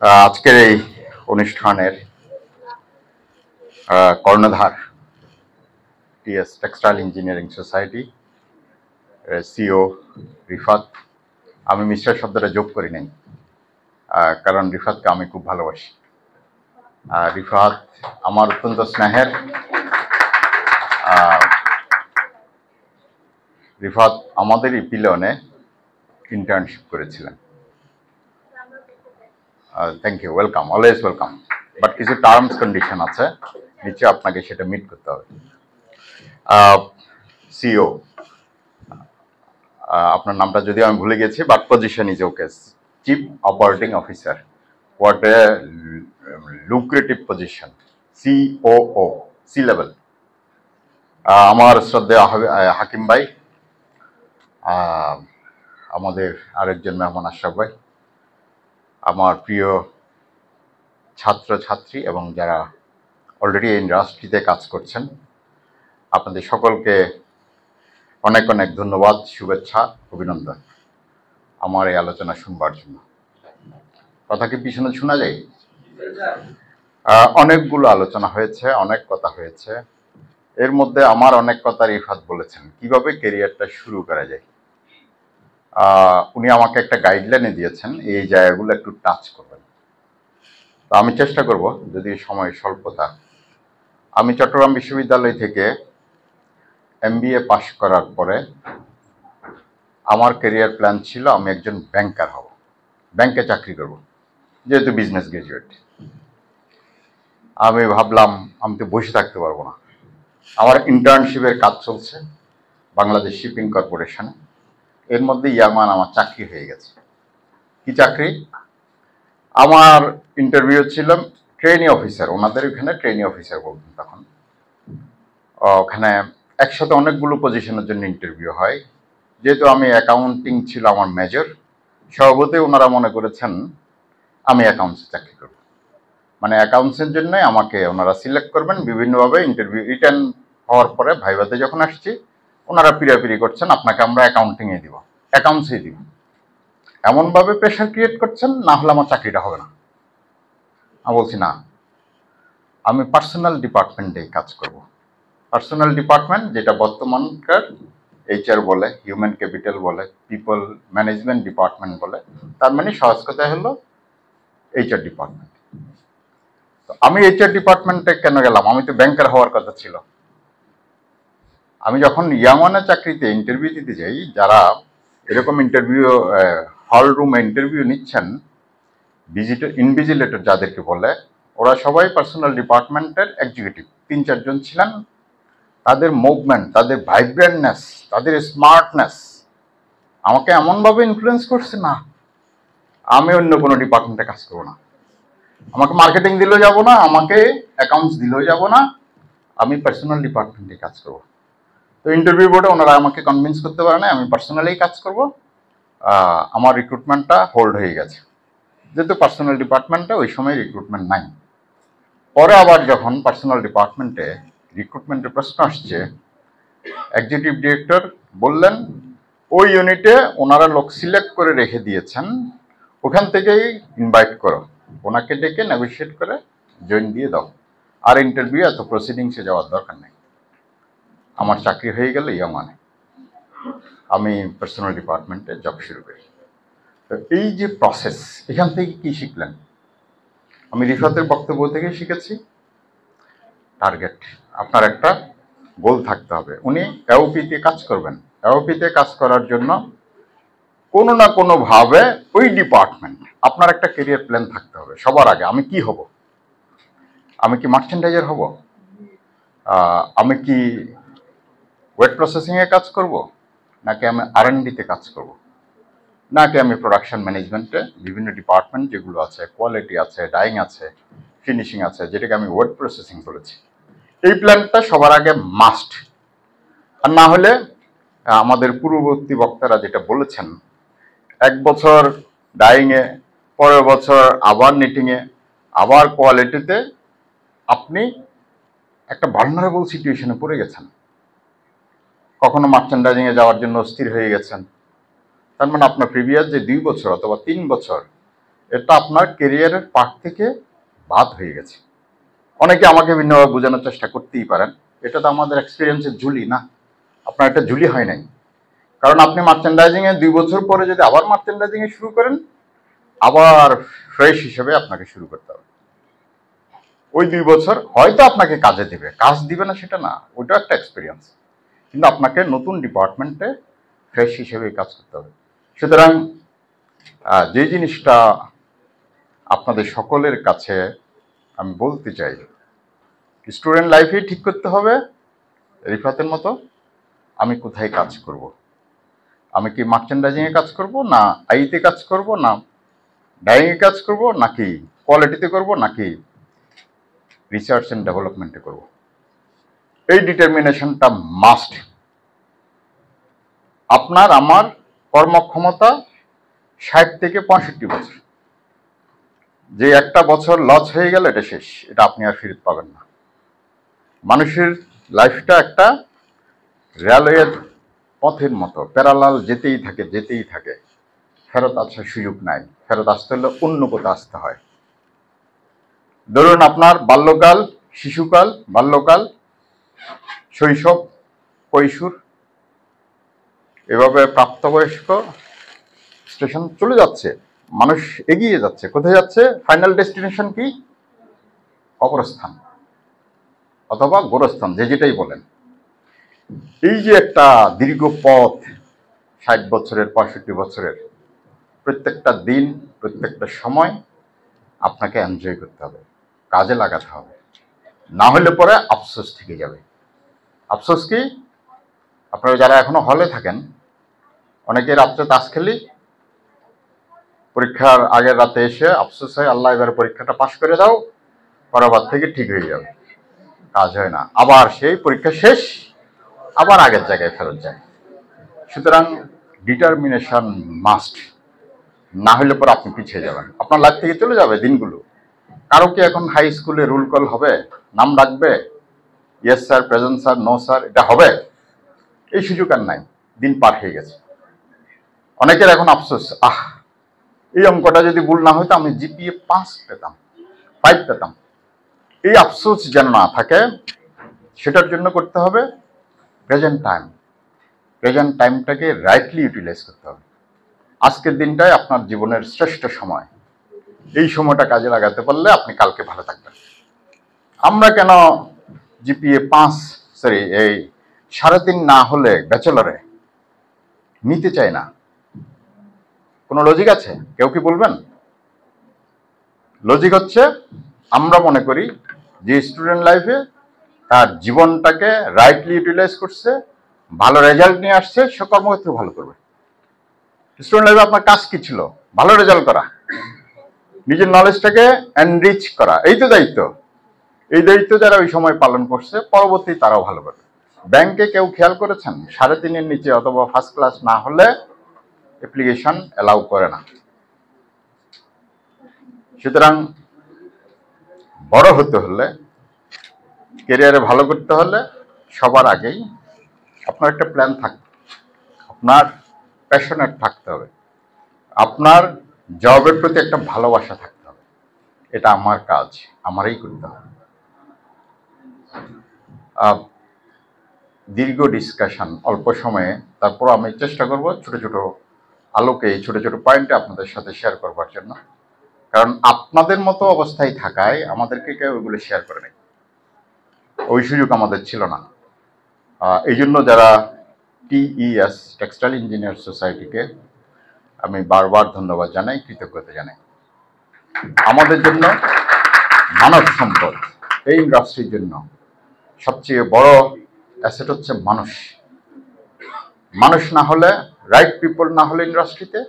আজকের এই অনুষ্ঠানের কর্ণধার TS textile engineering society CO Rifat. আমি মিস্টার শব্দটা যোগ করি নাই, কারণ রিফাতকে আমি খুব ভালোবাসি। রিফাত আমার অত্যন্ত স্নেহের। রিফাত আমাদেরই পিলনে ইন্টার্নশিপ করেছিলেন। Thank you, welcome, always welcome. But কিছু টার্মস কন্ডিশন আছে, নিচে আপনাকে সেটা মিট করতে হবে। সিও, আপনার নামটা যদি আমি ভুলে গেছি, but position is okay, chief operating officer. What a lucrative position, COO, C level. আমার শ্রদ্ধেয় হাকিম ভাই, আমাদের আরেকজন মেহমান আশরাফ ভাই, আমার প্রিয় ছাত্র ছাত্রী এবং যারা অলরেডি এই ইন্ডাস্ট্রিতে কাজ করছেন, আপনাদের সকলকে অনেক অনেক ধন্যবাদ, শুভেচ্ছা, অভিনন্দন আমার এই আলোচনা শুনবার জন্য। কথা কি পিছনে শোনা যায়? অনেকগুলো আলোচনা হয়েছে, অনেক কথা হয়েছে। এর মধ্যে আমার অনেক কথা রিফাত বলেছেন কিভাবে ক্যারিয়ারটা শুরু করা যায়। উনি আমাকে একটা গাইডলাইনে দিয়েছেন, এই জায়গাগুলো একটু টাচ করবেন। তো আমি চেষ্টা করব, যদি সময় স্বল্পতা। আমি চট্টগ্রাম বিশ্ববিদ্যালয় থেকে MBA পাশ করার পরে আমার ক্যারিয়ার প্ল্যান ছিল আমি একজন ব্যাংকার হব, ব্যাংকে চাকরি করব, যেহেতু বিজনেস গ্রাজুয়েট। আমি ভাবলাম আমি তো বসে থাকতে পারবো না। আমার ইন্টার্নশিপের কাজ চলছে বাংলাদেশ শিপিং কর্পোরেশনে। এর মধ্যে ইয়ামান আমার চাকরি হয়ে গেছে। কি চাকরি? আমার ইন্টারভিউ ছিল ট্রেনি অফিসার, ওনাদের ওখানে ট্রেনি অফিসার বলতেন তখন। ওখানে একসাথে অনেকগুলো পজিশনের জন্য ইন্টারভিউ হয়। যেহেতু আমি অ্যাকাউন্টিং ছিল আমার মেজর, স্বভাবতই ওনারা মনে করেছেন আমি অ্যাকাউন্টসে চাকরি করব। মানে অ্যাকাউন্টসের জন্য আমাকে ওনারা সিলেক্ট করবেন বিভিন্নভাবে। ইন্টারভিউ রিটার্ন হওয়ার পরে ভাইভাতে যখন আসছি, ওনারা পিড়াপিড়ি করছেন আপনাকে আমরা অ্যাকাউন্টিংয়ে দিব, অ্যাকাউন্টসেই দিব, এমনভাবে প্রেশার ক্রিয়েট করছেন, না হলে আমার চাকরিটা হবে না। আমি বলছি না, আমি পার্সোনাল ডিপার্টমেন্টেই কাজ করব। পার্সোনাল ডিপার্টমেন্ট, যেটা বর্তমানকার HR বলে, হিউম্যান ক্যাপিটাল বলে, পিপল ম্যানেজমেন্ট ডিপার্টমেন্ট বলে, তার মানে সহজ কথা হলো HR ডিপার্টমেন্ট। তো আমি HR ডিপার্টমেন্টে কেন গেলাম? আমি তো ব্যাংকার হওয়ার কথা ছিল। আমি যখন ইয়ামানে চাকরিতে ইন্টারভিউ দিতে যাই, যারা এরকম ইন্টারভিউ হল রুমে ইন্টারভিউ নিচ্ছেন, ইনভিজিলেটর যাদেরকে বলে, ওরা সবাই পার্সোনাল ডিপার্টমেন্টের এক্সিকিউটিভ, 3-4 জন ছিলেন। তাদের মুভমেন্ট, তাদের ভাইব্রেন্টনেস, তাদের স্মার্টনেস আমাকে এমনভাবে ইনফ্লুয়েন্স করছে, না আমি অন্য কোনো ডিপার্টমেন্টে কাজ করবো না, আমাকে মার্কেটিং দিলেও যাব না, আমাকে অ্যাকাউন্টস দিলেও যাব না, আমি পার্সোনাল ডিপার্টমেন্টে কাজ করব। তো ইন্টারভিউ বোর্ডে ওনারা আমাকে কনভিন্স করতে পারে না, আমি পার্সোনালেই কাজ করব। আমার রিক্রুটমেন্টটা হোল্ড হয়ে গেছে, যেহেতু পার্সোনাল ডিপার্টমেন্টে ওই সময় রিক্রুটমেন্ট নাই। পরে আবার যখন পার্সোনাল ডিপার্টমেন্টে রিক্রুটমেন্টের প্রশ্ন আসছে, এক্সিকিউটিভ ডিরেক্টর বললেন ওই ইউনিটে ওনারা লোক সিলেক্ট করে রেখে দিয়েছেন, ওখান থেকেই ইনভাইট করো, ওনাকে ডেকে নেগোশিয়েট করে জয়েন দিয়ে দাও, আর ইন্টারভিউ এত প্রসিডিংসে যাওয়ার দরকার নেই। আমার চাকরি হয়ে গেল ইয়ামানে, আমি পার্সোনাল ডিপার্টমেন্টে জব শুরু করি। তো এই যে প্রসেস, এখান থেকে কি শিখলেন? আমি রিফাতের বক্তব্য থেকে শিখেছি টার্গেট, আপনার একটা গোল থাকতে হবে। উনি AOP-তে কাজ করবেন, AOP-তে কাজ করার জন্য কোনো না কোনোভাবে ওই ডিপার্টমেন্ট, আপনার একটা ক্যারিয়ার প্ল্যান থাকতে হবে। সবার আগে আমি কি হব? আমি কি মার্চেন্ডাইজার হব? আমি কি ওয়েট প্রসেসিংয়ে কাজ করব, নাকি আমি R&D-তে কাজ করব, নাকি আমি প্রোডাকশন ম্যানেজমেন্টে বিভিন্ন ডিপার্টমেন্ট যেগুলো আছে, কোয়ালিটি আছে, ডাইং আছে, ফিনিশিং আছে, যেটাকে আমি ওয়েট প্রসেসিং বলেছি। এই প্ল্যানটা সবার আগে মাস্ট। আর না হলে আমাদের পূর্ববর্তী বক্তারা যেটা বলেছেন, 1 বছর ডাইংয়ে, পরের বছর আবার নিটিংয়ে, আবার কোয়ালিটিতে, আপনি একটা ভালনারেবল সিচুয়েশনে পড়ে গেছেন। কখনো মার্চেন্ডাইজিংয়ে যাওয়ার জন্য অস্থির হয়ে গেছেন, তার মানে আপনার প্রিভিয়াস যে 2 বছর অথবা 3 বছর এটা আপনার কেরিয়ারের পার্ট থেকে বাদ হয়ে গেছে। অনেকে আমাকে ভিন্নভাবে বোঝানোর চেষ্টা করতেই পারেন, এটা তো আমাদের এক্সপিরিয়েন্সের ঝুলি না, আপনার একটা ঝুলি হয় নাই। কারণ আপনি মার্চেন্ডাইজিং এ 2 বছর পরে যদি আবার মার্চেন্ডাইজিং এ শুরু করেন, আবার ফ্রেশ হিসেবে আপনাকে শুরু করতে হবে। ওই 2 বছর হয়তো আপনাকে কাজে দিবে, কাজ দিবে না সেটা না, ওইটা একটা এক্সপিরিয়েন্স, কিন্তু আপনাকে নতুন ডিপার্টমেন্টে ফ্রেশ হিসেবে কাজ করতে হবে। সুতরাং যে জিনিসটা আপনাদের সকলের কাছে আমি বলতে চাই, স্টুডেন্ট লাইফে ঠিক করতে হবে রিফাতের মতো, আমি কোথায় কাজ করব। আমি কি মার্চেন্ডাইজিং এ কাজ করব, না আইতে কাজ করব, না ডাইং এ কাজ করব, নাকি কোয়ালিটিতে করব, নাকি রিসার্চ এন্ড ডেভেলপমেন্টে করব। এই ডিটারমিনেশনটা মাস্ট। আপনার আমার কর্মক্ষমতা 60 থেকে 65 বছর, যে একটা বছর লস হয়ে গেল এটা শেষ, এটা আপনি আর ফেরত পাবেন না। মানুষের লাইফটা একটা রেলওয়ের পথের মতো, প্যারালাল যেতেই থাকে যেতেই থাকে, ফেরত আসার সুযোগ নাই। ফেরত আসতে হলে অন্য কোথাও আসতে হয়। ধরুন আপনার বাল্যকাল, শিশুকাল, বাল্যকাল, শৈশব, কৈশোর, এভাবে প্রাপ্তবয়স্ক স্টেশন চলে যাচ্ছে, মানুষ এগিয়ে যাচ্ছে। কোথায় যাচ্ছে? ফাইনাল ডেস্টিনেশন কি? কবরস্থান অথবা গোরস্থান, যে যেটাই বলেন। এই যে একটা দীর্ঘ পথ, 60 বছরের, 65 বছরের, প্রত্যেকটা দিন, প্রত্যেকটা সময় আপনাকে এনজয় করতে হবে, কাজে লাগাতে হবে, না হলে পরে আফসোস থেকে যাবে। আফসোস কি? আপনারা যারা এখনো হলে থাকেন, অনেকে রাত্রে তাস খেলি, পরীক্ষার আগের রাতে এসে আফসোস হয়, আল্লাহ এবার পরীক্ষাটা পাশ করে দাও, পরবার থেকে ঠিক হয়ে যাবে। কাজ হয় না, আবার সেই পরীক্ষা শেষ, আবার আগের জায়গায় ফেরত যায়। সুতরাং ডিটারমিনেশন মাস্ট, না হলে পরে আপনি পিছিয়ে যাবেন, আপনার লাইফ থেকে চলে যাবে দিনগুলো। কারো কি এখন হাই স্কুলে রুল কল হবে, নাম ডাকবে, yes sir, present sir, no sir, এটা হবে? এই সুযোগ আর নাই, দিন পার হয়ে গেছে। অনেকের এখন আফসোস, এই অঙ্কটা যদি ভুল না হতো আমি জিপিএ 5 পেতাম, 5 পেতাম। এই আফসোস যেন না থাকে, সেটার জন্য করতে হবে প্রেজেন্ট টাইম। প্রেজেন্ট টাইমটাকে রাইটলি ইউটিলাইজ করতে হবে। আজকের দিনটাই আপনার জীবনের শ্রেষ্ঠ সময়, এই সময়টা কাজে লাগাতে পারলে আপনি কালকে ভালো থাকবেন। আমরা কেন জিপিএ 5, এই 3.5 না হলে ব্যাচেলরে নিতে চাই না? কোনো লজিক আছে? কেউ কি বলবেন? লজিক হচ্ছে, আমরা মনে করি যে স্টুডেন্ট লাইফে তার জীবনটাকে রাইটলি ইউটিলাইজ করছে, ভালো রেজাল্ট নিয়ে আসছে, সে কর্মক্ষেত্রে ভালো করবে। স্টুডেন্ট লাইফে আপনার কাজ কি ছিল? ভালো রেজাল্ট করা, নিজের নলেজটাকে এনরিচ করা, এই তো দায়িত্ব। এই দায়িত্ব যারা ওই সময় পালন করছে, পরবর্তী তারাও ভালো করবে। ব্যাংকে কেউ খেয়াল করেছেন 3.5-এর নিচে অথবা ফার্স্ট ক্লাস না হলে অ্যাপ্লিকেশন অ্যালাউ করে না। সুতরাং বড় হতে হলে, ক্যারিয়ারে ভালো করতে হলে সবার আগেই আপনার একটা প্ল্যান থাকবে, আপনার প্যাশনেট থাকতে হবে, আপনার জবের প্রতি একটা ভালোবাসা থাকতে হবে। এটা আমার কাজ, আমারই করতে হবে। দীর্ঘ ডিসকাশন অল্প সময়ে, তারপর আমি চেষ্টা করব ছোট ছোট আলোকে, ছোট ছোট পয়েন্টে আপনাদের সাথে শেয়ার করবার জন্য। কারণ আপনাদের মতো অবস্থায় থাকায় আমাদেরকে কেউ ওইগুলো শেয়ার করে নেই, ওই সুযোগ আমাদের ছিল না। এই জন্য যারা TES, টেক্সটাইল ইঞ্জিনিয়ার সোসাইটিকে আমি বারবার ধন্যবাদ জানাই, কৃতজ্ঞতা জানাই। আমাদের জন্য মানব সম্পদ, এই ইন্ডাস্ট্রির জন্য সবচেয়ে বড় অ্যাসেট হচ্ছে মানুষ। মানুষ না হলে, রাইট পিপল না হলে ইন্ডাস্ট্রিতে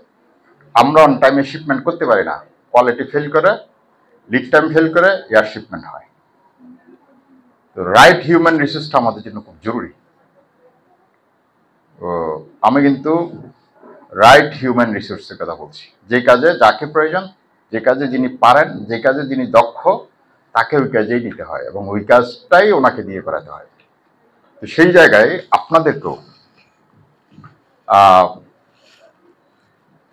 আমরা অন টাইমে শিপমেন্ট করতে পারি না, কোয়ালিটি ফেল করে, লিড টাইম ফেল করে, এয়ার শিপমেন্ট হয়। তো রাইট হিউম্যান রিসোর্সটা আমাদের জন্য খুব জরুরি। তো আমি কিন্তু রাইট হিউম্যান রিসোর্সের কথা বলছি, যে কাজে যাকে প্রয়োজন, যে কাজে যিনি পারেন, যে কাজে যিনি দক্ষ, তাকে ওই কাজেই নিতে হয় এবং ওই কাজটাই ওনাকে দিয়ে করাতে হয়। তো সেই জায়গায় আপনাদেরকেও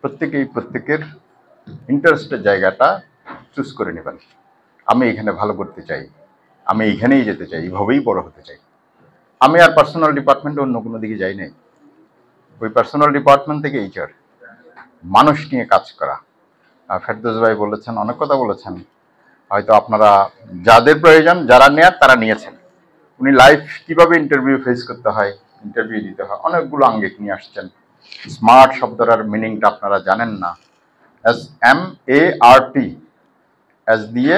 প্রত্যেকের ইন্টারেস্টের জায়গাটা চুজ করে নেবেন। আমি এখানে ভালো করতে চাই, আমি এখানেই যেতে চাই, এইভাবেই বড় হতে চাই। আমি আর পার্সোনাল ডিপার্টমেন্টে অন্য কোনো দিকে যাই নাই। ওই পার্সোনাল ডিপার্টমেন্ট থেকে এইচআর, মানুষ নিয়ে কাজ করা। ফেরদৌস ভাই বলেছেন, অনেক কথা বলেছেন, হয়তো আপনারা যাদের প্রয়োজন, যারা নেয়ার তারা নিয়েছেন। উনি লাইফ কিভাবে ইন্টারভিউ ফেস করতে হয়, ইন্টারভিউ দিতে হয়, অনেকগুলো আঙ্গিক নিয়ে আসছেন। স্মার্ট শব্দটার মিনিংটা আপনারা জানেন না। SMART, এস দিয়ে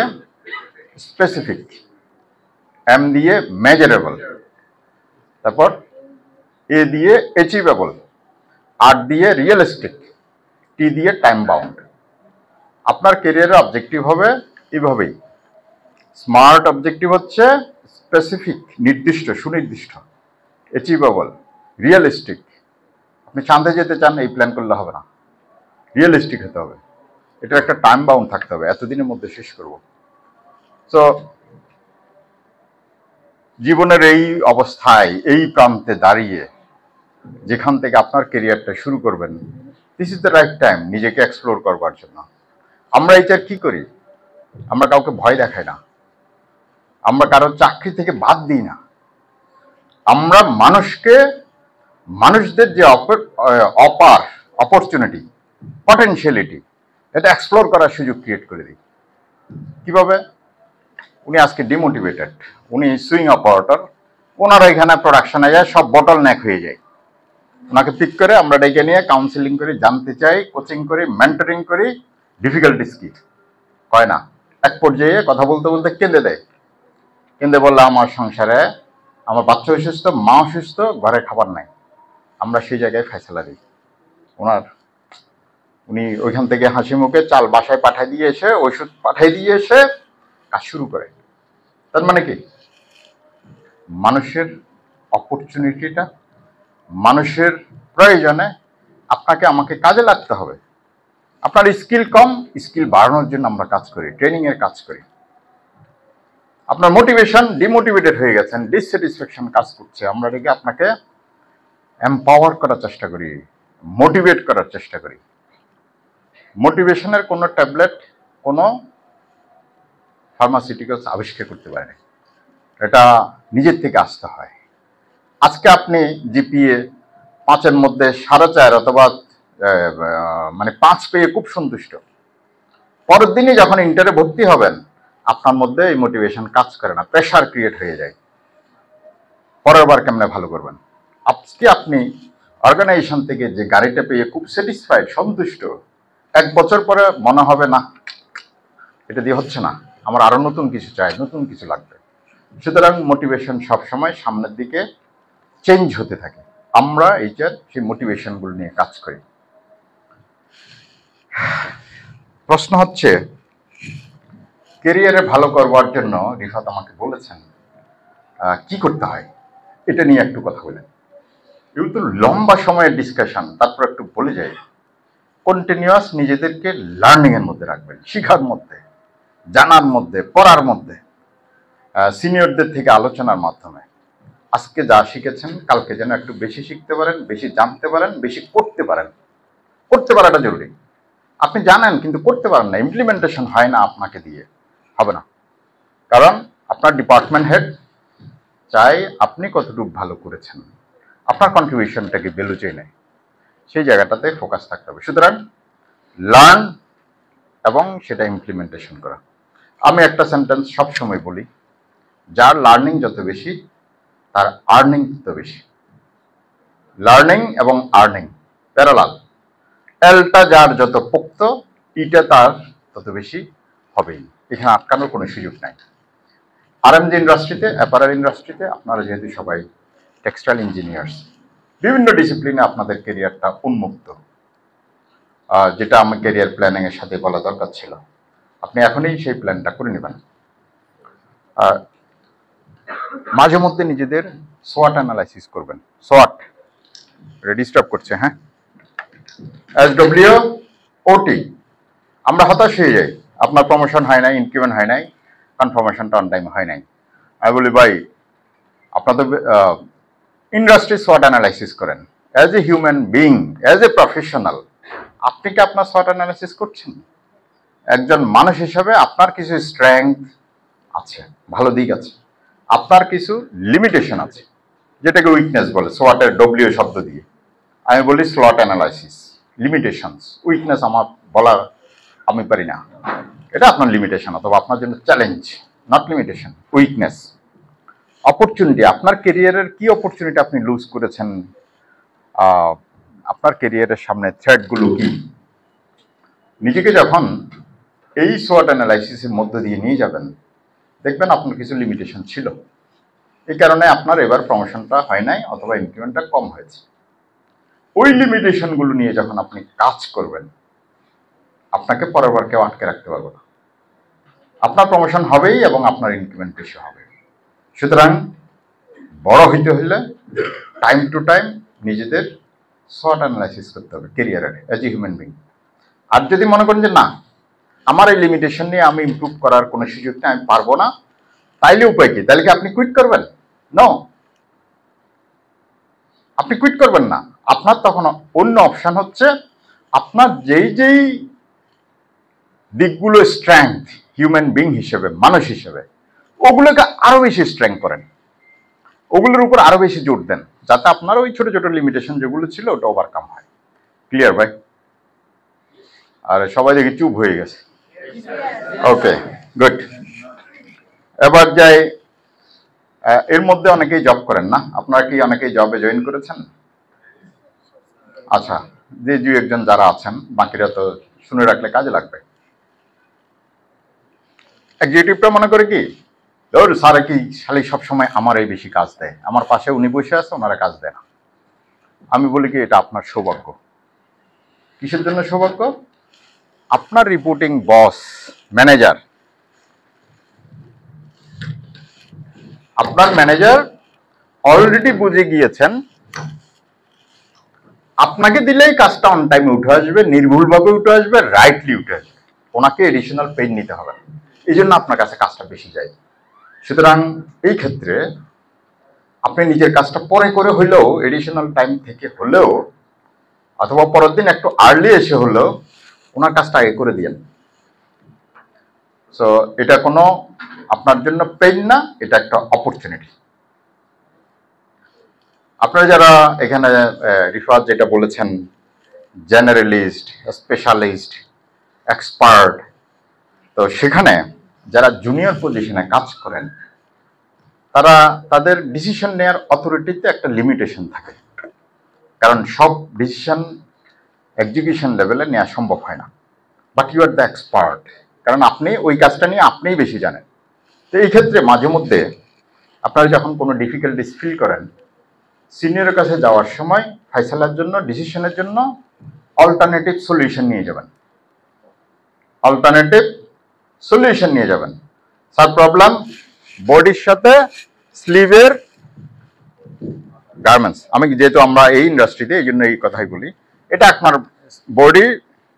স্পেসিফিক, এম দিয়ে মেজারেবল, তারপর এ দিয়ে অ্যাচিভেবল, আর দিয়ে রিয়েলিস্টিক, টি দিয়ে টাইম বাউন্ড। আপনার ক্যারিয়ারের অবজেক্টিভ হবে এইভাবেই। স্মার্ট অবজেক্টিভ হচ্ছে স্পেসিফিক, নির্দিষ্ট, সুনির্দিষ্ট, অ্যাচিভেবল, রিয়েলিস্টিক। আপনি চাঁদে যেতে চান, এই প্ল্যান করলে হবে না, রিয়েলিস্টিক হতে হবে। এটা একটা টাইম বাউন্ড থাকতে হবে, এতদিনের মধ্যে শেষ করব। তো জীবনের এই অবস্থায়, এই প্রান্তে দাঁড়িয়ে যেখান থেকে আপনার ক্যারিয়ারটা শুরু করবেন, this is the right time নিজেকে এক্সপ্লোর করবার জন্য। আমরা এইটার কি করি? আমরা কাউকে ভয় দেখাই না, আমরা কারোর চাকরি থেকে বাদ দিই না। আমরা মানুষদের যে অপরচুনিটি, পটেনশিয়ালিটি, এটা এক্সপ্লোর করার সুযোগ ক্রিয়েট করে দিই। কিভাবে? উনি আজকে ডিমোটিভেটেড, উনি সুইং অপারেটর, ওনারা এখানে প্রোডাকশনে যায়, সব বটল নেক হয়ে যায়। ওনাকে পিক করে আমরা ডেকে নিয়ে কাউন্সিলিং করি, জানতে চাই, কোচিং করি, মেন্টরিং করি, ডিফিকাল্টিস কি হয় না। এক পর্যায়ে কথা বলতে বলতে কেঁদে দেয়, কেঁদে বললে আমার সংসারে আমার বাচ্চা অসুস্থ, মা অসুস্থ, ঘরে খাবার নাই। আমরা সেই জায়গায় ফয়সালা দিই। উনি ওইখান থেকে হাসি মুখে চাল বাসায় পাঠাই দিয়ে এসে, ওষুধ পাঠাই দিয়ে এসে কাজ শুরু করে। তার মানে কি? মানুষের অপরচুনিটিটা, মানুষের প্রয়োজনে আপনাকে আমাকে কাজে লাগতে হবে। আপনার স্কিল কম, স্কিল বাড়ানোর জন্য আমরা কাজ করি, ট্রেনিং এর কাজ করি। আপনার মোটিভেশন, ডিমোটিভেটেড হয়ে গেছেন, ডিসস্যাটিসফ্যাকশন কাজ করছে, আমরা রেখে আপনাকে এম্পাওয়ার করার চেষ্টা করি, মোটিভেট করার চেষ্টা করি। মোটিভেশনের কোনো ট্যাবলেট, কোনো ফার্মাসিউটিক্যালস আবিষ্কার করতে পারে না, এটা নিজের থেকে আসতে হয়। আজকে আপনি জিপিএ 5-এর মধ্যে 4.5 অথবা মানে 5 পেয়ে খুব সন্তুষ্ট, পরের দিনই যখন ইন্টারে ভর্তি হবেন আপনার মধ্যে এই মোটিভেশন কাজ করে না, প্রেশার ক্রিয়েট হয়ে যায়। পরের বার কেমনে ভালো করবেন? আজকে আপনি অর্গানাইজেশন থেকে যে গাড়িটা পেয়ে খুব স্যাটিসফাইড, সন্তুষ্ট, 1 বছর পরে মনে হবে না, এটা দিয়ে হচ্ছে না, আমার আরো নতুন কিছু চাই, নতুন কিছু লাগবে। সুতরাং মোটিভেশন সবসময় সামনের দিকে চেঞ্জ হতে থাকে। আমরা এইটার সেই মোটিভেশনগুলো নিয়ে কাজ করি। প্রশ্ন হচ্ছে, ক্যারিয়ারে ভালো করবার জন্য রিফাত আমাকে বলেছেন কি করতে হয়, এটা নিয়ে একটু কথা বলেন। এগুলো তো লম্বা সময়ের ডিসকাশন, তারপর একটু বলে যাই। কন্টিনিউয়াস নিজেদেরকে লার্নিং এর মধ্যে রাখবেন, শিখার মধ্যে, জানার মধ্যে, পড়ার মধ্যে, সিনিয়রদের থেকে আলোচনার মাধ্যমে। আজকে যা শিখেছেন কালকে যেন একটু বেশি শিখতে পারেন, বেশি জানতে পারেন, বেশি করতে পারেন। করতে পারাটা জরুরি। আপনি জানেন কিন্তু করতে পারেন না, ইমপ্লিমেন্টেশন হয় না, আপনাকে দিয়ে হবে না। কারণ আপনার ডিপার্টমেন্ট হেড চাই আপনি কতটুকু ভালো করেছেন, আপনার কন্ট্রিবিউশনটাকে ভ্যালু চেয়ে নেয়, সেই জায়গাটাতে ফোকাস থাকতে হবে। সুতরাং লার্ন এবং সেটা ইমপ্লিমেন্টেশন করা। আমি একটা সেন্টেন্স সবসময় বলি, যার লার্নিং যত বেশি তার আর্নিং তত বেশি। লার্নিং এবং আর্নিং প্যারালাল, এলটা যার যত পোক্ত, ইটা তার তত বেশি হবেই, এখানে আটকানোর কোনো সুযোগ নাই। আরএমজি ইন্ডাস্ট্রিতে, অ্যাপারেল ইন্ডাস্ট্রিতে আপনারা যেহেতু সবাই টেক্সটাইল ইঞ্জিনিয়ার্স, বিভিন্ন ডিসিপ্লিনে আপনাদের ক্যারিয়ারটা উন্মুক্ত, যেটা আমার ক্যারিয়ার প্ল্যানিং এর সাথে বলা দরকার ছিল। আপনি এখনই সেই প্ল্যানটা করে নেবেন। আর মাঝে মধ্যে নিজেদের সোয়াট অ্যানালাইসিস করবেন। সোয়াট ডিস্টার্ব করছে, হ্যাঁ, SWOT। আমরা হতাশ হয়ে যাই, আপনার প্রমোশন হয় নাই, ইনক্রিমেন্ট হয় নাই, কনফার্মেশনটা অন টাইম হয় নাই। আমি বলি ভাই, আপনাদের ইন্ডাস্ট্রি সোয়াট অ্যানালাইসিস করেন। As a human being, as a professional, আপনি কি আপনার সোয়াট অ্যানালাইসিস করছেন? একজন মানুষ হিসাবে আপনার কিছু স্ট্রেংথ আছে, ভালো দিক আছে, আপনার কিছু লিমিটেশন আছে, যেটাকে উইকনেস বলে, সোয়াটের ডব্লিউ শব্দ দিয়ে আমি বলি স্লট অ্যানালাইসিস, লিমিটেশনস। উইকনেস আমার বলা আমি পারি না, এটা আপনার লিমিটেশন অথবা আপনার জন্য challenge, not limitation, weakness. Opportunity, আপনার কেরিয়ারের কি অপরচুনিটি আপনি লুজ করেছেন, আপনার কেরিয়ারের সামনে থ্রেটগুলো কি। নিজেকে যখন এই সোয়াট অ্যানালাইসিসের মধ্য দিয়ে নিয়ে যাবেন, দেখবেন আপনার কিছু লিমিটেশন ছিল, এই কারণে আপনার এবার প্রমোশনটা হয় নাই অথবা ইনক্রিমেন্টটা কম হয়েছে। ওই লিমিটেশনগুলো নিয়ে যখন আপনি কাজ করবেন, আপনাকে পরের বার কেউ আটকে রাখতে পারবে না, আপনার প্রমোশন হবেই এবং আপনার ইনক্রিমেন্ট বেশি হবে। সুতরাং বড় হইতে হলে টাইম টু টাইম নিজেদের শর্ট অ্যানালাইসিস করতে হবে কেরিয়ারের অ্যাজ এ হিউম্যান বিং। আর যদি মনে করেন যে না, আমার এই লিমিটেশন নিয়ে আমি ইমপ্রুভ করার কোনো সুযোগ নেই, আমি পারবো না, তাইলে উপায় কি? তাহলে কি আপনি কুইট করবেন? নো, আপনি কুইট করবেন না। আপনার তখন অন্য অপশন হচ্ছে, আপনার যেই যেই দিকগুলো স্ট্রেংথ হিউম্যান বিং হিসেবে, মানুষ হিসেবে, ওগুলোকে আরো বেশি স্ট্রেংথ করেন, ওগুলোর উপর আরো বেশি জোর দেন, যাতে আপনার ওই ছোট ছোট লিমিটেশন যেগুলো ছিল ওটা ওভারকাম হয়। ক্লিয়ার ভাই? আর সবাই দেখি চুপ হয়ে গেছে। ওকে, গুড। এবার যাই, এর মধ্যে অনেকেই জব করেন না, আপনারা কি অনেকেই জবে জয়েন করেছেন? আচ্ছা, যে দু একজন যারা আছেন, বাকিরা তো শুনে রাখলে কাজে লাগবে। এক্সিকিউটিভটা মনে করে কি, ওর স্যার কি শালি সবসময় আমার এই বেশি কাজ দেয়, আমার পাশে উনি বসে আছে, ওনারা কাজ দেয় না। আমি বলি কি, এটা আপনার সৌভাগ্য। কিসের জন্য সৌভাগ্য? আপনার রিপোর্টিং বস, ম্যানেজার, আপনার ম্যানেজার অলরেডি বুঝে গিয়েছেন আপনাকে দিলেই কাজটা অন টাইমে উঠে আসবে, নির্ভুলভাবে উঠে আসবে, রাইটলি উঠে আসবে, ওনাকে এডিশনাল পেইন নিতে হবে না। এই জন্য আপনার কাছে কাজটা বেশি যায়। সুতরাং এই ক্ষেত্রে আপনি নিজের কাজটা পরে করে হলেও, এডিশনাল টাইম থেকে হলেও, অথবা পরের দিন একটু আর্লি এসে হলেও ওনার কাজটা আগে করে দিয়েন। সো এটা কোনো আপনার জন্য পেইন না, এটা একটা অপরচুনিটি। আপনারা যারা এখানে রিফাত যেটা বলেছেন, জেনারেলিস্ট, স্পেশালিস্ট, এক্সপার্ট, তো সেখানে যারা জুনিয়র পজিশনে কাজ করেন, তারা তাদের ডিসিশন নেওয়ার অথরিটিতে একটা লিমিটেশন থাকে, কারণ সব ডিসিশন এক্সিকিউশন লেভেলে নেওয়া সম্ভব হয় না। But you are the expert, কারণ আপনি ওই কাজটা নিয়ে আপনিই বেশি জানেন। তো এই ক্ষেত্রে মাঝে মধ্যে আপনারা যখন কোনো ডিফিকাল্টিস ফিল করেন, সিনিয়রের কাছে যাওয়ার সময় ফয়সালার জন্য, ডিসিশনের জন্য অল্টারনেটিভ সলিউশন নিয়ে যাবেন, অল্টারনেটিভ সলিউশন নিয়ে যাবেন। স্যার প্রবলেম বডির সাথে স্লিভের গার্মেন্টস, আমি যেহেতু আমরা এই ইন্ডাস্ট্রিতে, এই জন্য এই কথাই বলি, এটা আপনার বডি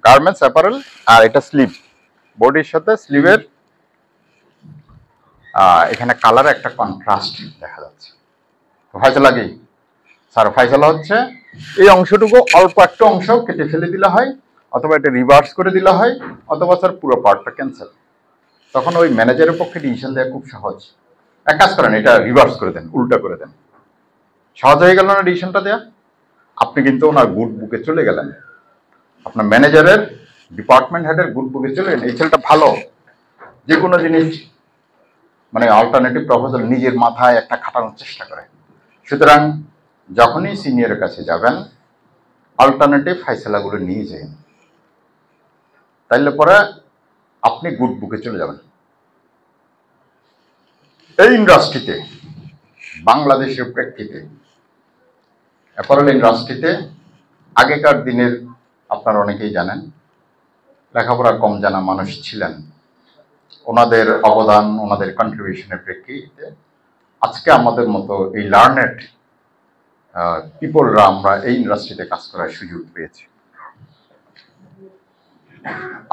গার্মেন্টস অ্যাপারেল, আর এটা স্লিভ, বডির সাথে স্লিভের এখানে কালার একটা কন্ট্রাস্ট দেখা যাচ্ছে। ফয়সালা কি? স্যার ফয়সালা হচ্ছে এই অংশটুকু অল্প একটা অংশ কেটে ফেলে দিলে হয়, অথবা এটা রিভার্স করে দিলে হয়, অথবা স্যার পুরো পার্টটা ক্যান্সেল। তখন ওই ম্যানেজারের পক্ষে ডিসিশন দেওয়া খুব সহজ। এক কাজ করেন, এটা রিভার্স করে দেন, উল্টা করে দেন, সহজ হয়ে গেল না ডিসিশনটা দেয়া? আপনি কিন্তু ওনার গুড বুকে চলে গেলেন, আপনার ম্যানেজারের, ডিপার্টমেন্ট হেডের গুড বুকে চলে গেলেন। এই ছেলেটা ভালো, যে কোনো জিনিস মানে অল্টারনেটিভ প্রপোজাল নিজের মাথায় একটা খাটানোর চেষ্টা করে। সুতরাং যখনই সিনিয়রের কাছে যাবেন, অল্টারনেটিভ ফাইসলাগুলো নিয়ে যান, তাইলে পরে আপনি গুড বুকে চলে যাবেন। এই ইন্ডাস্ট্রিতে, বাংলাদেশের প্রেক্ষিতে, অ্যাপারেল ইন্ডাস্ট্রিতে আগেকার দিনের আপনারা অনেকেই জানেন, লেখাপড়া কম জানা মানুষ ছিলেন, ওনাদের অবদান, ওনাদের কন্ট্রিবিউশনের প্রেক্ষিতে আজকে আমাদের মতো এই লার্নেড পিপলরা আমরা এই ইন্ডাস্ট্রিতে কাজ করার সুযোগ পেয়েছি।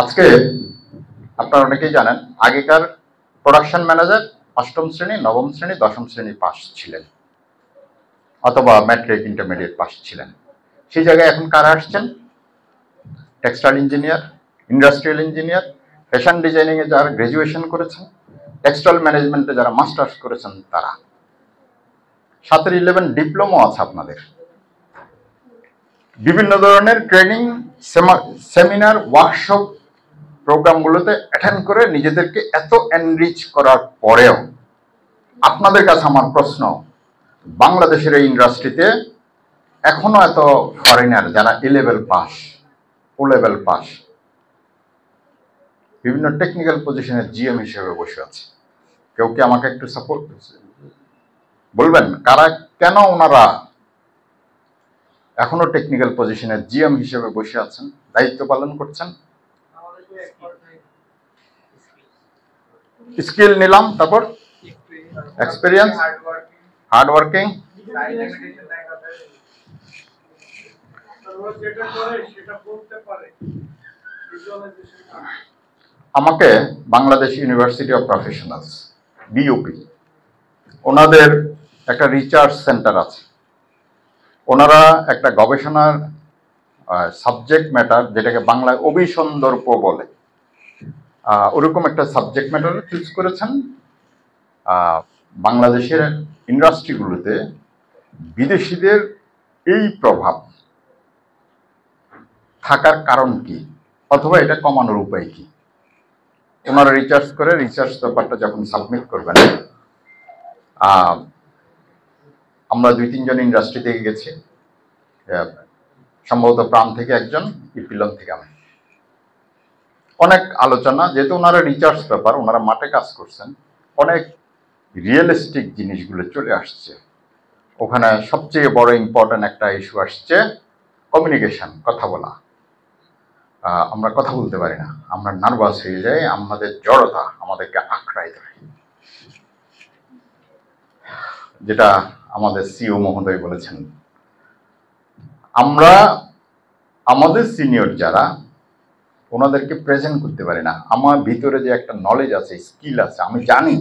আজকে আপনারা অনেকেই জানেন, আগেকার প্রোডাকশন ম্যানেজার 8ম শ্রেণী, 9ম শ্রেণী, 10ম শ্রেণী পাস ছিলেন, অথবা ম্যাট্রিক ইন্টারমিডিয়েট পাস ছিলেন। সেই জায়গায় এখন কারা আসছেন? Textile engineer, industrial engineer, fashion designing এ যারা গ্রাজুয়েশন করেছেন, টেক্সটাইল ম্যানেজমেন্টে যারা মাস্টার্স করেছেন তারা, 7-11 ডিপ্লোমা আছে আপনাদের। বিভিন্ন ধরনের ট্রেনিং, সেমিনার, ওয়ার্কশপ প্রোগ্রামগুলোতে অ্যাটেন্ড করে নিজেদেরকে এত এনরিচ করার পরেও আপনাদের কাছে আমার প্রশ্ন, বাংলাদেশের এই ইন্ডাস্ট্রিতে এখনো এত ফরেনার যারা A-level পাস, O-level পাস, বিভিন্ন টেকনিক্যাল পজিশনে GM হিসেবে বসে আছে। কেউ কি আমাকে একটু সাপোর্ট বলবেন, কারা, কেন ওনারা এখনো টেকনিক্যাল পজিশনে GM হিসেবে বসে আছেন, দায়িত্ব পালন করছেন? স্কিল নিলাম, তারপর এক্সপিরিয়েন্স, হার্ড ওয়ার্কিং। আমাকে Bangladesh university of professionals, BUP, ওনাদের একটা রিসার্চ সেন্টার আছে। ওনারা একটা গবেষণার সাবজেক্ট ম্যাটার, যেটাকে বাংলায় অভিসন্দর্ভ বলে, ওরকম একটা সাবজেক্ট ম্যাটার চুজ করেছেন। বাংলাদেশের ইন্ডাস্ট্রিগুলোতে বিদেশিদের এই প্রভাব থাকার কারণ কি, অথবা এটা কমানোর উপায় কি। ওনারা রিসার্চ করে রিসার্চ পেপারটা যখন সাবমিট করবেন, আমরা 2-3 জন ইন্ডাস্ট্রি থেকে গেছি, সম্ভবত প্রাণ থেকে একজন, ইপিলন থেকে আমি। অনেক আলোচনা, যেহেতু ওনারা রিসার্চ পেপার, ওনারা মাঠে কাজ করছেন, অনেক রিয়েলিস্টিক জিনিসগুলো চলে আসছে। ওখানে সবচেয়ে বড় ইম্পর্টেন্ট একটা ইস্যু আসছে কমিউনিকেশন, কথা বলা। আমরা কথা বলতে পারি না, আমরা নার্ভাস হয়ে যাই, আমাদের জড়তা আমাদেরকে আঁকড়ায় ধরে, যেটা আমাদের CEO মহোদয় বলেছেন। আমরা আমাদের সিনিয়র যারা, ওনাদেরকে প্রেজেন্ট করতে পারি না। আমার ভিতরে যে একটা নলেজ আছে, স্কিল আছে, আমি জানি,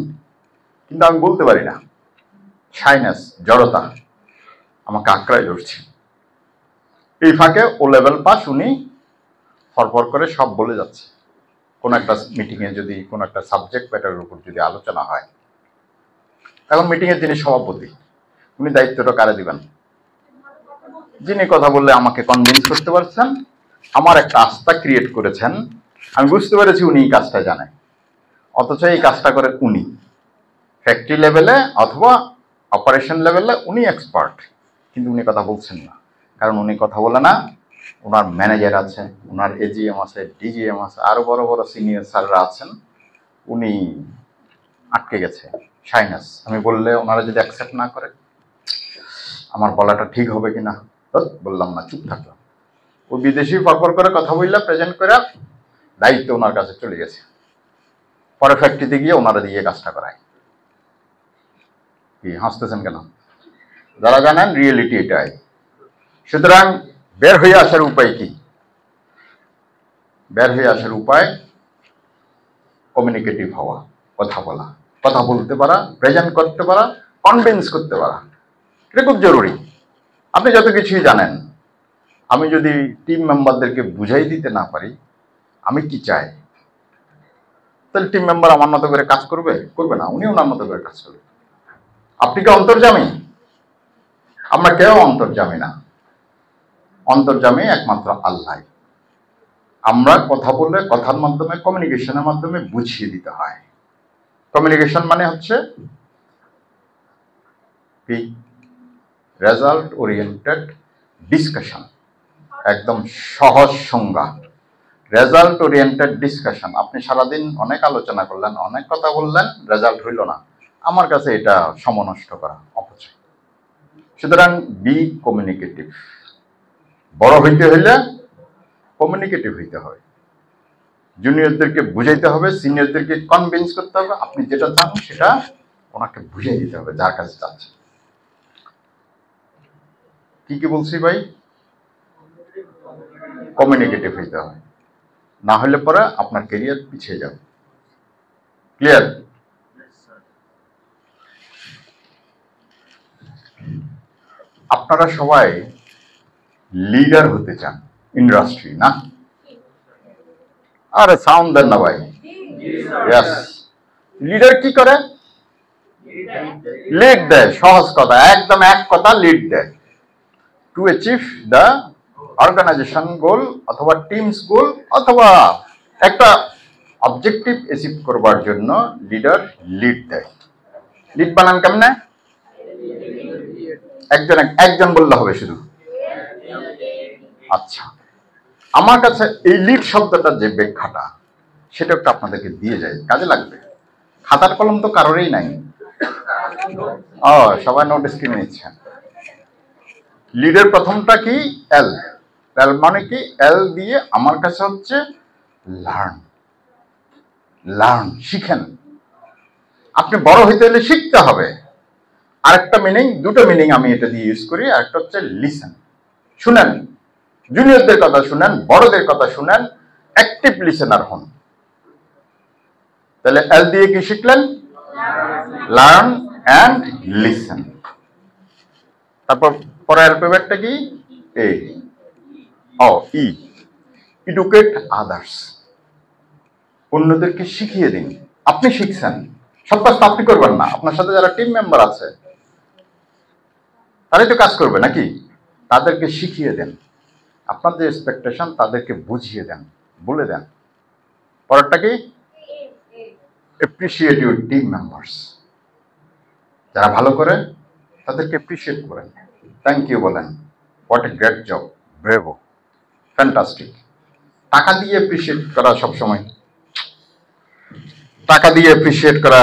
কিন্তু আমি বলতে পারি না। শাইনেস, জড়তা আমাকে আঁকড়ায় ধরছে। এই ফাঁকে O-level পাস উনি ফরফর করে সব বলে যাচ্ছে। কোনো একটা মিটিংয়ে যদি কোনো একটা সাবজেক্ট ম্যাটারের উপর যদি আলোচনা হয়, এখন মিটিংয়ের যিনি সভাপতি, উনি দায়িত্বটা কারে দিবেন? যিনি কথা বললে আমাকে কনভিন্স করতে পারছেন, আমার একটা আস্থা ক্রিয়েট করেছেন, আমি বুঝতে পেরেছি উনি এই কাজটা জানেন, অথচ এই কাজটা করে উনি ফ্যাক্টরি লেভেলে অথবা অপারেশন লেভেলে উনি এক্সপার্ট, কিন্তু উনি কথা বলছেন না। কারণ উনি কথা বলে না, ওনার ম্যানেজার আছে, ওনার AGM আছে, DGM আছে, আরো বড় বড় সিনিয়র স্যাররা আছেন, উনি আটকে গেছে। শাইনেস, আমি বললে ওনারা যদি অ্যাকসেপ্ট না করে, আমার বলাটা ঠিক হবে কিনা, বললাম না, চুপ থাকলাম। ও বিদেশি ফরফর করে কথা বললে প্রেজেন্ট করে দায়িত্ব ওনার কাছে চলে গেছে। পরে ফ্যাক্টরিতে গিয়ে ওনারা দিয়ে কাজটা করায়। কি হাসতেছেন কেন? যারা জানেন রিয়েলিটি এটাই। সুতরাং বের হয়ে আসার উপায় কি? বের হয়ে আসার উপায় কমিউনিকেটিভ হওয়া, কথা বলা, কথা বলতে পারা, প্রেজেন্ট করতে পারা, কনভিন্স করতে পারা, এটা খুব জরুরি। আপনি যত কিছুই জানেন, আমি যদি টিম মেম্বারদেরকে বুঝাই দিতে না পারি আমি কি চাই, তাহলে টিম মেম্বার আমার মতো করে কাজ করবে? করবে না, উনি ওনার মতো করে কাজ করবে। আপনি কি অন্তর্যামী? আমরা কেউ অন্তর্যামী না, অন্তর্যামী একমাত্র আল্লাহ। আমরা কথা বললে কথার মাধ্যমে, কমিউনিকেশনের মাধ্যমে বুঝিয়ে দিতে হয়। কমিউনিকেশন মানে হচ্ছে কি? রেজাল্ট ওরিয়েন্টেড ডিসকাশন, একদম সহজ সংজ্ঞা, রেজাল্ট ওরিয়েন্টেড ডিসকাশন। আপনি সারাদিন অনেক আলোচনা করলেন, অনেক কথা বললেন, রেজাল্ট হইল না, আমার কাছে এটা সময় নষ্ট করা, অপচয়। সুতরাং বি কমিউনিকেটিভ। বড় হইতে হইলে কমিউনিকেটিভ হইতে হবে, জুনিয়রদেরকে বুঝাইতে হবে, সিনিয়রদেরকে কনভিন্স করতে হবে, আপনি যেটা চান সেটা ওনাকে বুঝিয়ে দিতে হবে যার কাছে চাচ্ছে। কি কি বলছি ভাই? কমিউনিকেটিভ হইতে হবে, না হলে পরে আপনার ক্যারিয়ার পিছিয়ে যাবে। ক্লিয়ার? আপনারা সবাই লিডার হতে চান ইন্ডাস্ট্রি, না? আরে সাউন্ড দেন না ভাই। ইয়েস। লিডার কি করে? লিড দেয়। সহজ কথা, একদম এক কথা, লিড দেয়। টু অ্যাচিভ দ্য অর্গানাইজেশন গোল অথবা টিমস গোল অথবা একটা অবজেক্টিভ অ্যাচিভ করবার জন্য লিডার লিড দেয়। লিড বানান কেমনে? একজন বললে হবে শুধু। আচ্ছা, আমার কাছে এই লিড শব্দটার যে ব্যাখ্যাটা সেটা একটু আপনাদেরকে দিয়ে যায়, কাজে লাগবে। খাতার কলম তো কারোরই নাই। ও, সবাই নোট স্ক্রিনে নিচ্ছেন। লিডের প্রথমটা কি? এল। এল মানে কি? এল দিয়ে আমার কাছে হচ্ছে লার্ন। লার্ন, শিখেন। আপনি বড় হইতে হলে শিখতে হবে। আরেকটা মিনিং, দুটো মিনিং আমি এটা দিয়ে ইউজ করি। আরেকটা হচ্ছে লিসেন, শুনেন। জুনিয়রদের কথা শুনেন, বড়দের কথা শুনেন, অ্যাক্টিভ লিসেনার হন। তাহলে এল দিয়ে কি শিখলেন? Learn and listen. তারপর পরের অ্যালফাবেটটা কি? এ। ও, ই। Educate others. অন্যদেরকে শিখিয়ে দিন। আপনি শিখছেন, সব কাজ তো আপনি করবেন না, আপনার সাথে যারা টিম মেম্বার আছে তারাই তো কাজ করবে নাকি? তাদেরকে শিখিয়ে দেন। আপনার যে এক্সপেকটেশন তাদেরকে বুঝিয়ে দেন, বলে দেন। পরেরটা কি? Appreciate your team members. যারা ভালো করে তাদেরকে অ্যাপ্রিসিয়েট করেন, থ্যাংক ইউ বলেন, what a great job, bravo, fantastic. টাকা দিয়ে অ্যাপ্রিসিয়েট করা সবসময়, টাকা দিয়ে অ্যাপ্রিসিয়েট করা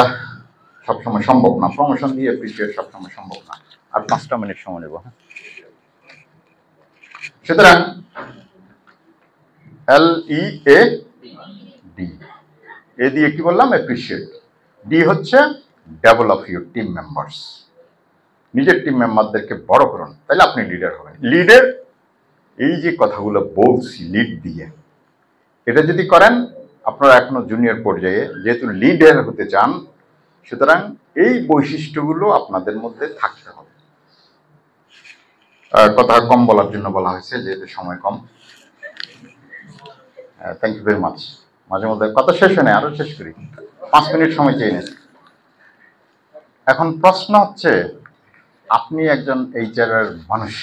সবসময় সম্ভব না। প্রমোশন দিয়ে অ্যাপ্রিসিয়েট সবসময় সম্ভব না। আর 5টা মিনিট সময় নেব। সুতরাং LEAD, এ দিয়ে কি বললাম? অ্যাপ্রিসিয়েট। ডি হচ্ছে ডেভেলপ ইউর টিম মেম্বার্স। নিজের টিম মেম্বারদেরকে বড় করুন, তাহলে আপনি লিডার হবেন। লিডের এই যে কথাগুলো বলছি লিড দিয়ে, এটা যদি করেন, আপনারা এখনো জুনিয়র পর্যায়ে, যেহেতু লিডার হতে চান, সুতরাং এই বৈশিষ্ট্যগুলো আপনাদের মধ্যে থাকতে হবে। কথা কম বলার জন্য বলা হয়েছে, যেহেতু সময় কম। Thank you very much. মাঝে মধ্যে কথা শেষ হয় না, আরো শেষ করি। 5 মিনিট সময় চেয়ে নিন। এখন প্রশ্ন হচ্ছে, আপনি একজন HR এর মানুষ,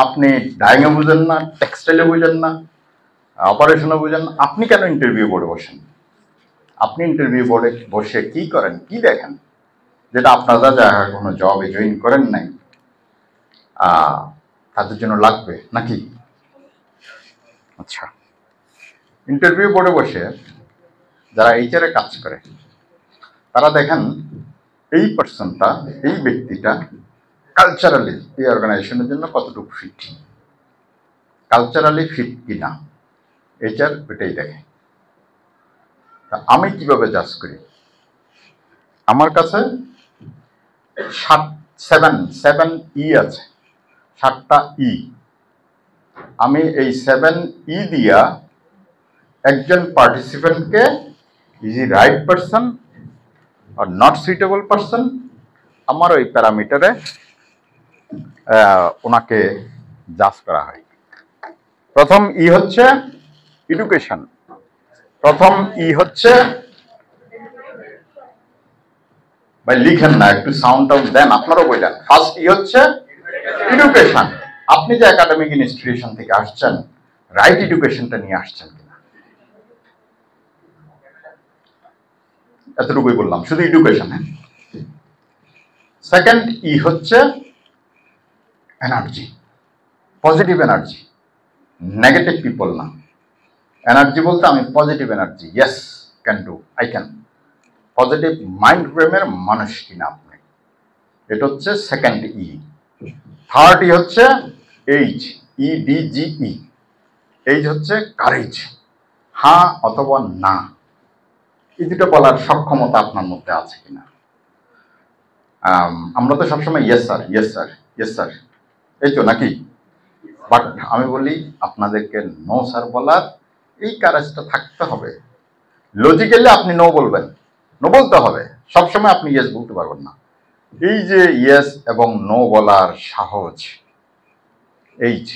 আপনি ডাইংয়ে বুঝেন না, টেক্সটাইলে বুঝেন না, অপারেশনে বুঝেন না, আপনি কেন ইন্টারভিউ বোর্ডে বসেন? আপনি ইন্টারভিউ বোর্ডে বসে কি করেন, কি দেখেন, যেটা আপনারা যারা কোনো জবে জয়েন করেন নাই তাদের জন্য লাগবে নাকি? আচ্ছা, ইন্টারভিউ বোর্ডে বসে যারা HR এ কাজ করে তারা দেখেন এই পার্সনটা, এই ব্যক্তিটা কালচারালি এই অর্গানাইজেশনের জন্য কতটুকু ফিট, কালচারালি ফিট কিনা, HR ওইটাই দেখে। আমি কিভাবে জাজ করি? আমার কাছে 7 ই আছে, 7টা ই। আমি এই 7 ই দিয়া একজন পার্টিসিপেন্টকে ইজ ই রাইট পারসন আর নট সুইটেবল পারসন, আমার ওই প্যারামিটারে ওনাকে জাজ করা হয়। প্রথম ই হচ্ছে এডুকেশন। প্রথম ই হচ্ছে, ভাই লিখেন না, একটু সাউন্ড টাউন দেন, আপনারাও বললেন। ফার্স্ট ই হচ্ছে এডুকেশন। আপনি যে একাডেমিক ইনস্টিটিউশন থেকে আসছেন, রাইট এডুকেশনটা নিয়ে আসছেন কিনা, এতটুকুই বললাম, শুধু এডুকেশন। সেকেন্ড ই হচ্ছে energy, positive energy, negative people না। এনার্জি বলতে আমি positive energy, yes, can do, I can, positive mind ফ্রেমের মানুষ কিনা আপনি, এটা হচ্ছে সেকেন্ড ই। থার্ড ই হচ্ছে এইচ, EDGE। এইচ হচ্ছে কারেজ, হ্যাঁ অথবা না, এই দুটো বলার সক্ষমতা আপনার মধ্যে আছে কিনা। আমরা তো সবসময় yes sir, yes sir, yes sir, এই তো নাকি? বাট আমি বলি আপনাদেরকে নো স্যার বলার এই কারেজটা থাকতে হবে। লজিক্যালি আপনি নো বলবেন, নো বলতে হবে, সবসময় আপনি ইয়েস বলতে পারবেন না। এই যে ইয়েস এবং নো বলার সাহস, এইচ।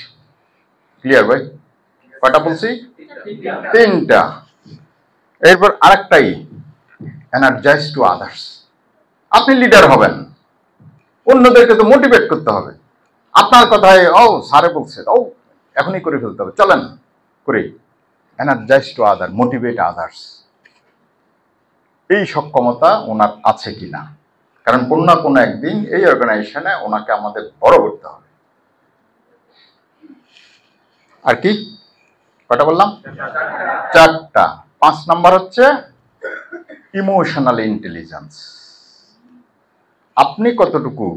ক্লিয়ার ভাই? কয়টা বলছি? 3টা। এরপর আরেকটাই, এনার্জাইজ টু আদার্স। আপনি লিডার হবেন, অন্যদেরকে তো মোটিভেট করতে হবে। আপনার কথায় ও স্যারে বলছে, ও এখনই করে ফেলতে হবে, চলেন করি। Energize to other, motivate others, এই সক্ষমতা ওনার আছে কিনা? কারণ কোনো না কোনো একদিন এই অর্গানাইজেশনে ওনাকে আমাদের বড় করতে হবে। আর কি কটা বললাম? 4টা। 5 নাম্বার হচ্ছে ইমোশনাল ইন্টেলিজেন্স। আপনি কতটুকু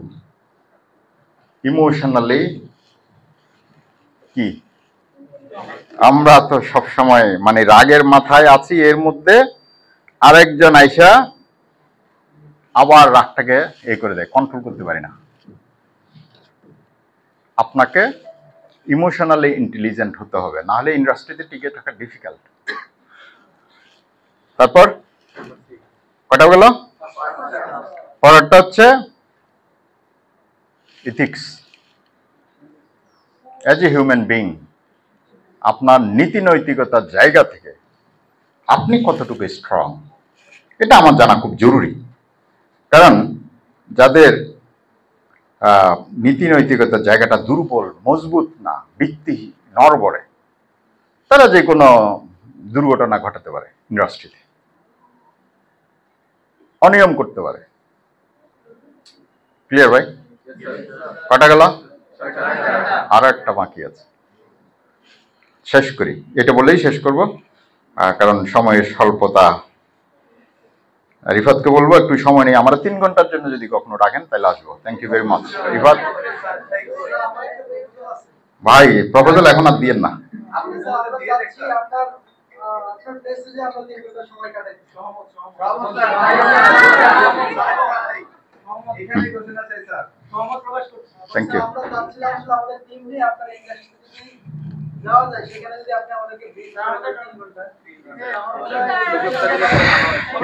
ইমোশনালি কি? আমরা তো সবসময় মানে রাগের মাথায় আছি, এর মধ্যে আরেকজন আইসা আবার রাগটাকে করে দেয়, কন্ট্রোল করতে পারি না। আপনাকে ইমোশনালি ইন্টেলিজেন্ট হতে হবে, না হলে ইন্ডাস্ট্রিতে টিকে থাকা ডিফিকাল্ট। তারপর কটা গেল? পরেরটা হচ্ছে ethics. As a human being, আপনার নীতি নৈতিকতার জায়গা থেকে আপনি কতটুকু স্ট্রং, এটা আমার জানা খুব জরুরি। কারণ যাদের নীতি নৈতিকতার জায়গাটা দুর্বল, মজবুত না, ভিত্তিহীন, নড়বড়ে, তারা যে কোনো দুর্ঘটনা ঘটাতে পারে, ইন্ডাস্ট্রিতে অনিয়ম করতে পারে। ক্লিয়ার ভাই? কটা গেল? আরো একটা বাকি আছে, শেষ করি। এটা বলেই শেষ করব, কারণ সময়ের স্বল্পতা। রিফাতকে বলবো একটু সময় নেই, আমরা 3 ঘন্টার জন্য যদি কখনো ডাকেন তাহলে আসবো। Thank you very much. Rifat ভাই, প্রপোজাল এখন আর দিয়েন না। Thank you.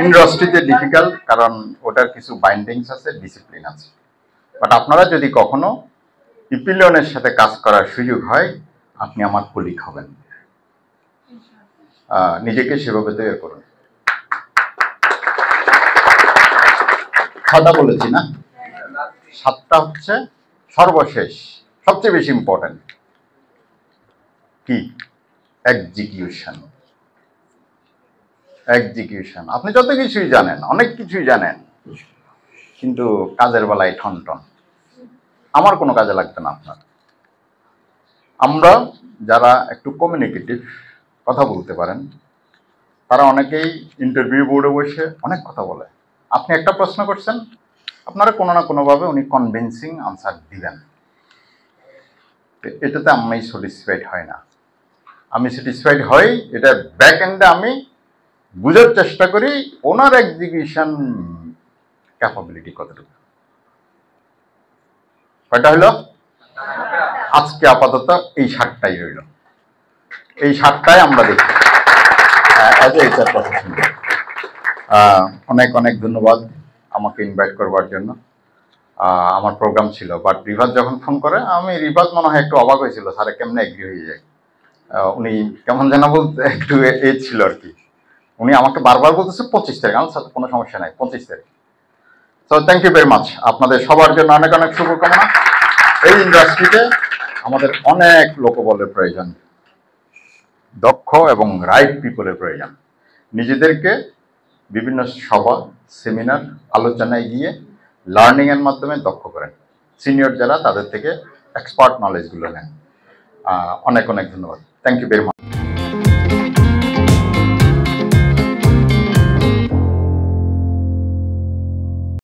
ইন্ডাস্ট্রিতে ডিফিকাল্ট, কারণ ওটার কিছু বাইন্ডিংস আছে, ডিসিপ্লিন আছে। বাট আপনারা যদি কখনো ইপিলিয়নের সাথে কাজ করার সুযোগ হয়, আপনি আমার কলিগ হবেন। নিজেকে সেভাবে তৈরি করুন। 6টা বলেছি না? 7টা হচ্ছে সর্বশেষ, সবচেয়ে বেশি ইম্পর্টেন্ট। কি? এক্সিকিউশন। এক্সিকিউশন। আপনি যত কিছুই জানেন, অনেক কিছুই জানেন, কিন্তু কাজের বেলায় ঠনঠন, আমার কোনো কাজে লাগবে না আপনার। আমরা যারা একটু কমিউনিকেটিভ, কথা বলতে পারেন, তারা অনেকেই ইন্টারভিউ বোর্ডে বসে অনেক কথা বলে। আপনি একটা প্রশ্ন করছেন, আপনারা কোনো না কোনোভাবে উনি কনভিন্সিং আনসার দিবেন। এটাতে আমি স্যাটিসফাইড হয় না। আমি স্যাটিসফাইড হই এটা ব্যাক এন্ডে আমি বুঝার চেষ্টা করি ওনার এক্সিকিউশন ক্যাপাবিলিটি কতটুকু। কয়টা হলো? আজকে আপাতত এই 7টাই রইল। এই 7টায় আমরা দেখি। অনেক অনেক ধন্যবাদ আমাকে ইনভাইট করবার জন্য। আমার প্রোগ্রাম ছিল, বাট রিভাত যখন ফোন করে, রিভাত মনে হয় একটু অবাক হয়েছিল, স্যারে কেমনে এগ্রি হয়ে যায়। উনি কেমন যেন বলতে একটু এজ ছিল আর কি। উনি আমাকে বারবার বলতেছে 25 তারিখ। আমার সাথে কোনো সমস্যা নাই, 25 তারিখ। So thank you very much. আপনাদের সবার জন্য অনেক অনেক শুভকামনা। এই ইন্ডাস্ট্রিতে আমাদের অনেক লোকবলের প্রয়োজন, দক্ষ এবং রাইট পিপলের প্রয়োজন। নিজেদেরকে বিভিন্ন সভা, সেমিনার, আলোচনায় গিয়ে লার্নিং এর মাধ্যমে দক্ষ করেন। সিনিয়র যারা, তাদের থেকে এক্সপার্ট নলেজগুলো নেন। অনেক অনেক ধন্যবাদ। Thank you very much.